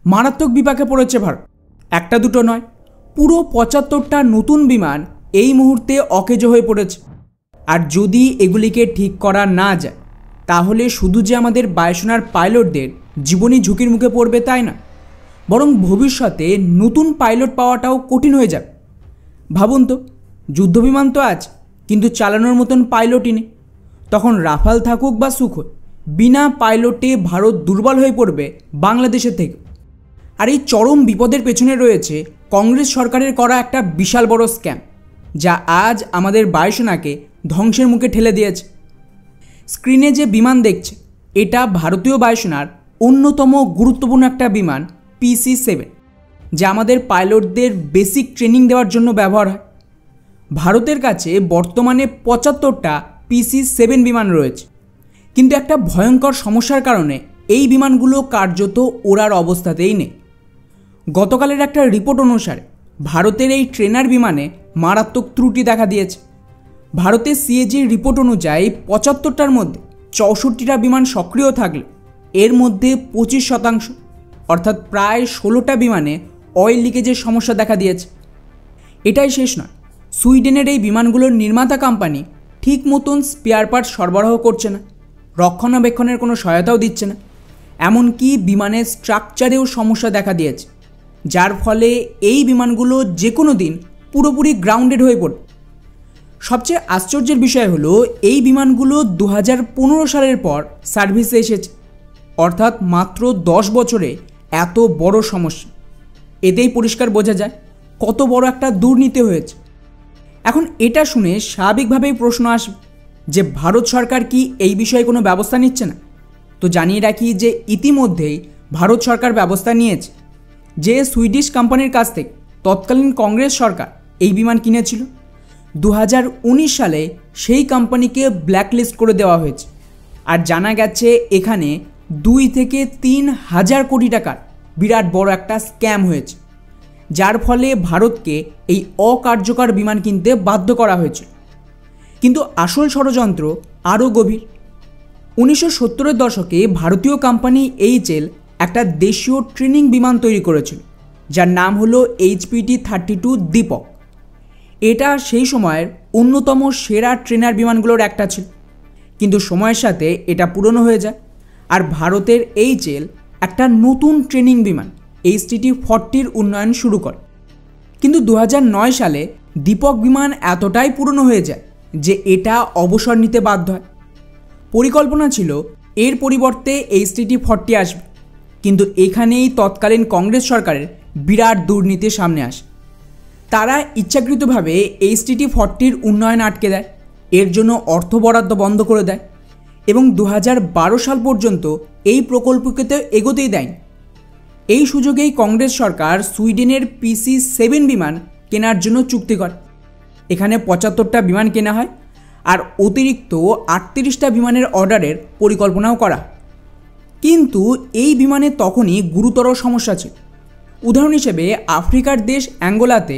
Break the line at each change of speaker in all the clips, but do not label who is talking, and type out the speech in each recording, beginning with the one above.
মারাত্মক বিপাকে পড়েছে ভারত। একটা দুটো নয়, পুরো ৭৫টা নতুন বিমান এই মুহূর্তে অকেজো হয়ে পড়েছে। আর যদি এগুলিকে ঠিক করা না যায় তাহলে শুধু যে আমাদের বায়ুসেনার পাইলটদের জীবনই ঝুঁকির মুখে পড়বে তাই না, বরং ভবিষ্যতে নতুন পাইলট পাওয়াটাও কঠিন হয়ে যাবে। ভাবুন তো, যুদ্ধবিমান তো আছে কিন্তু চালানোর মতন পাইলটই নেই। তখন রাফাল থাকুক বা সুখোই, বিনা পাইলটে ভারত দুর্বল হয়ে পড়বে বাংলাদেশের থেকে। আর এই চরম বিপদের পেছনে রয়েছে কংগ্রেস সরকারের করা একটা বিশাল বড় স্ক্যাম, যা আজ আমাদের বায়ুসেনাকে ধ্বংসের মুখে ঠেলে দিয়েছে। স্ক্রিনে যে বিমান দেখছে এটা ভারতীয় বায়ুসেনার অন্যতম গুরুত্বপূর্ণ একটা বিমান PC-7, যা আমাদের পাইলটদের বেসিক ট্রেনিং দেওয়ার জন্য ব্যবহার হয়। ভারতের কাছে বর্তমানে ৭৫টা PC-7 বিমান রয়েছে, কিন্তু একটা ভয়ঙ্কর সমস্যার কারণে এই বিমানগুলো কার্যত ওড়ার অবস্থাতেই নেই। গতকালের একটা রিপোর্ট অনুসারে ভারতের এই ট্রেনার বিমানে মারাত্মক ত্রুটি দেখা দিয়েছে। ভারতের CAGর রিপোর্ট অনুযায়ী ৭৫টার মধ্যে ৬৪টা বিমান সক্রিয় থাকলে এর মধ্যে ২৫% অর্থাৎ প্রায় ১৬টা বিমানে অয়েল লিকেজের সমস্যা দেখা দিয়েছে। এটাই শেষ নয়, সুইডেনের এই বিমানগুলোর নির্মাতা কোম্পানি ঠিক মতন স্পেয়ার পার্টস সরবরাহ করছে না, রক্ষণাবেক্ষণের কোনো সহায়তাও দিচ্ছে না, এমনকি বিমানের স্ট্রাকচারেও সমস্যা দেখা দিয়েছে, যার ফলে এই বিমানগুলো যে কোনো দিন পুরোপুরি গ্রাউন্ডেড হয়ে পড়বে। সবচেয়ে আশ্চর্যের বিষয় হলো এই বিমানগুলো ২০১৫ সালের পর সার্ভিসে এসেছে, অর্থাৎ মাত্র ১০ বছরে এত বড় সমস্যা। এতেই পরিষ্কার বোঝা যায় কত বড় একটা দুর্নীতি হয়েছে। এখন এটা শুনে স্বাভাবিকভাবেই প্রশ্ন আসবে যে ভারত সরকার কি এই বিষয়ে কোনো ব্যবস্থা নিচ্ছে না? তো জানিয়ে রাখি যে ইতিমধ্যেই ভারত সরকার ব্যবস্থা নিয়েছে। যে সুইডিশ কোম্পানির কাছ থেকে তৎকালীন কংগ্রেস সরকার এই বিমান কিনেছিল, ২০১৯ সালে সেই কোম্পানিকে ব্ল্যাকলিস্ট করে দেওয়া হয়েছে। আর জানা গেছে এখানে ২ থেকে ৩ হাজার কোটি টাকার বিরাট বড় একটা স্ক্যাম হয়েছে, যার ফলে ভারতকে এই অকার্যকর বিমান কিনতে বাধ্য করা হয়েছে। কিন্তু আসল ষড়যন্ত্র আরও গভীর। ১৯৭০-এর দশকে ভারতীয় কোম্পানি HAL একটা দেশীয় ট্রেনিং বিমান তৈরি করেছিল, যার নাম হলো HPT-32 দীপক। এটা সেই সময়ের অন্যতম সেরা ট্রেনার বিমানগুলোর একটা ছিল, কিন্তু সময়ের সাথে এটা পুরনো হয়ে যায় আর ভারতের HAL একটা নতুন ট্রেনিং বিমান HTT-40 উন্নয়ন শুরু করে। কিন্তু ২০০৯ সালে দীপক বিমান এতটাই পুরনো হয়ে যায় যে এটা অবসর নিতে বাধ্য হয়। পরিকল্পনা ছিল এর পরিবর্তে HTT-40 আসবে, কিন্তু এখানেই তৎকালীন কংগ্রেস সরকারের বিরাট দুর্নীতির সামনে আসে। তারা ইচ্ছাকৃতভাবে HTT-40 উন্নয়ন আটকে দেয়, এর জন্য অর্থ বরাদ্দ বন্ধ করে দেয় এবং ২০১২ সাল পর্যন্ত এই প্রকল্পকে তো এগোতেই দেয়নি। এই সুযোগেই কংগ্রেস সরকার সুইডেনের PC-7 বিমান কেনার জন্য চুক্তি করে। এখানে ৭৫টা বিমান কেনা হয় আর অতিরিক্ত ৩৮টা বিমানের অর্ডারের পরিকল্পনাও করা। কিন্তু এই বিমানে তখনই গুরুতর সমস্যা ছিল। উদাহরণ হিসেবে আফ্রিকার দেশ অ্যাঙ্গোলাতে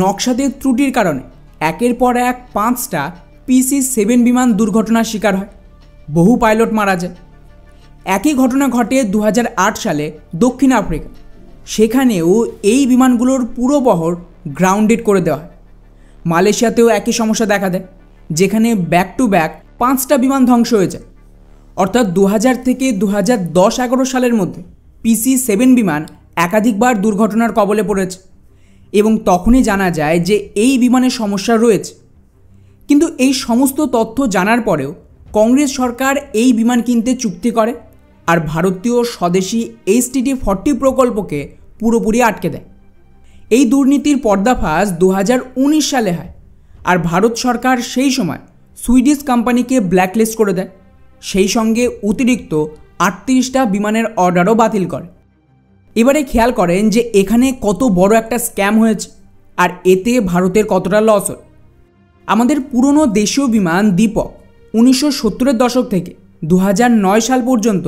নকশাদের ত্রুটির কারণে একের পর এক 5টা PC-7 বিমান দুর্ঘটনার শিকার হয়, বহু পাইলট মারা যায়। একই ঘটনা ঘটে ২০০৮ সালে দক্ষিণ আফ্রিকা। সেখানেও এই বিমানগুলোর পুরো বহর গ্রাউন্ডেড করে দেওয়া হয়। মালয়েশিয়াতেও একই সমস্যা দেখা দেয়, যেখানে ব্যাক টু ব্যাক 5টা বিমান ধ্বংস হয়ে যায়। অর্থাৎ ২০০০ থেকে ২০১০-১১ সালের মধ্যে PC-7 বিমান একাধিকবার দুর্ঘটনার কবলে পড়েছে এবং তখনই জানা যায় যে এই বিমানের সমস্যা রয়েছে। কিন্তু এই সমস্ত তথ্য জানার পরেও কংগ্রেস সরকার এই বিমান কিনতে চুক্তি করে আর ভারতীয় স্বদেশি HTT-40 প্রকল্পকে পুরোপুরি আটকে দেয়। এই দুর্নীতির পর্দাফাশ ২০১৯ সালে হয় আর ভারত সরকার সেই সময় সুইডিশ কোম্পানিকে ব্ল্যাকলিস্ট করে দেয়, সেই সঙ্গে অতিরিক্ত ৩৮টা বিমানের অর্ডারও বাতিল করে। এবারে খেয়াল করেন যে এখানে কত বড় একটা স্ক্যাম হয়েছে আর এতে ভারতের কতটা লস হয়। আমাদের পুরনো দেশীয় বিমান দীপক ১৯৭০-এর দশক থেকে ২০০৯ সাল পর্যন্ত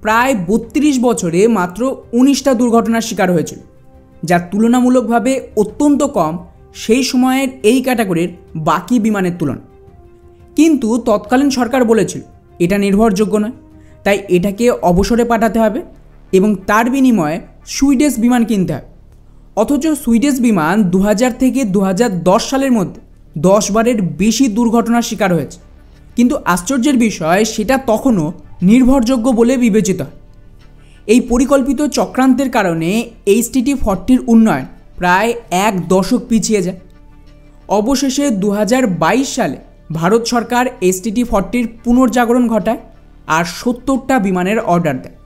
প্রায় ৩২ বছরে মাত্র ১৯টা দুর্ঘটনার শিকার হয়েছিল, যা তুলনামূলকভাবে অত্যন্ত কম সেই সময়ের এই ক্যাটাগরির বাকি বিমানের তুলনায়। কিন্তু তৎকালীন সরকার বলেছিল এটা নির্ভরযোগ্য নয়, তাই এটাকে অবসরে পাঠাতে হবে এবং তার বিনিময়ে সুইডিশ বিমান কিনতে হয়। অথচ সুইডিশ বিমান 2000 থেকে 2010 সালের মধ্যে 10 বারের বেশি দুর্ঘটনার শিকার হয়েছে। কিন্তু আশ্চর্যের বিষয়, সেটা তখনও নির্ভরযোগ্য বলে বিবেচিত হয়। এই পরিকল্পিত চক্রান্তের কারণে HTT-40 উন্নয়ন প্রায় 1 দশক পিছিয়ে যায়। অবশেষে 2022 সালে ভারত সরকার HTT-40 পুনর্জাগরণ ঘটায় আর 70টা বিমানের অর্ডার দেয়,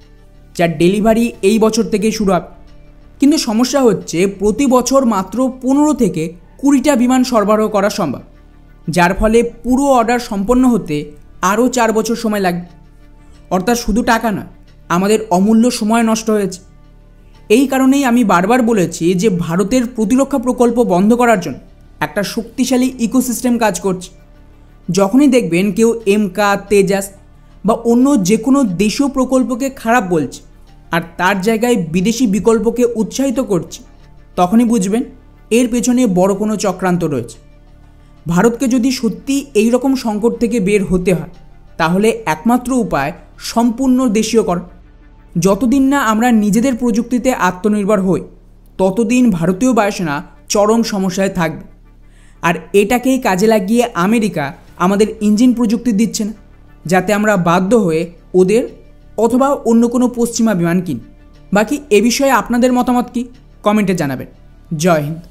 যার ডেলিভারি এই বছর থেকে শুরু হবে। কিন্তু সমস্যা হচ্ছে, প্রতি বছর মাত্র 15 থেকে 20টা বিমান সরবরাহ করা সম্ভব, যার ফলে পুরো অর্ডার সম্পন্ন হতে আরও 4 বছর সময় লাগবে। অর্থাৎ শুধু টাকা নয়, আমাদের অমূল্য সময় নষ্ট হয়েছে। এই কারণেই আমি বারবার বলেছি যে ভারতের প্রতিরক্ষা প্রকল্প বন্ধ করার জন্য একটা শক্তিশালী ইকোসিস্টেম কাজ করছে। যখনই দেখবেন কেউ এমকা, তেজাস বা অন্য যে কোনো দেশীয় প্রকল্পকে খারাপ বলছে আর তার জায়গায় বিদেশি বিকল্পকে উৎসাহিত করছে, তখনই বুঝবেন এর পেছনে বড় কোনো চক্রান্ত রয়েছে। ভারতকে যদি সত্যি এই রকম সংকট থেকে বের হতে হয়, তাহলে একমাত্র উপায় সম্পূর্ণ দেশীয়করণ। যতদিন না আমরা নিজেদের প্রযুক্তিতে আত্মনির্ভর হই, ততদিন ভারতীয় বায়ুসেনা চরম সমস্যায় থাকবে। আর এটাকেই কাজে লাগিয়ে আমেরিকা আমাদের ইঞ্জিন প্রযুক্তি দিচ্ছে না, যাতে আমরা বাধ্য হয়ে ওদের অথবা অন্য কোনো পশ্চিমা বিমান কিনি। বাকি এ বিষয়ে আপনাদের মতামত কি, কমেন্টে জানাবেন। জয় হিন্দ।